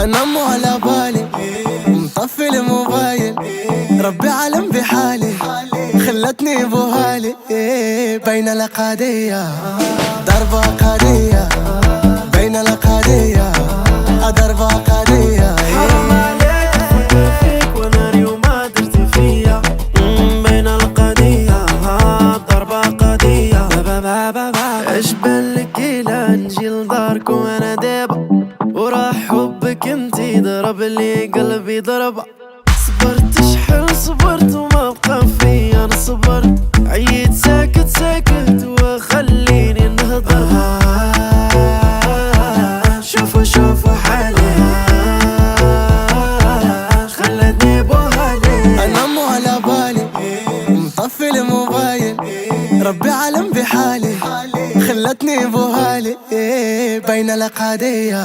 انا مو على بالي مطفي الموبايل، ربي علم بحالي خلتني بوهالي. بين الأقادية ضربة قادية، بين الأقادية ضربة قادية. حرام عليك افكر فيك وانا اليوم ما درت فيا. بين القضية ضربة قضية. ايش بالك الى نجي لدارك وانا دابا وراح حبك انتي ضرب لي قلبي ضربة. صبرت شحال صبرت وما بقى فيا نصبر، عييت ساكت ساكت وخليني نهضر. شوفوا شوفوا حالي خلتني بوهالي. انا مو على بالي مطفي الموبايل، ربي علم بحالي خلتني بوهالي. بين الأقادية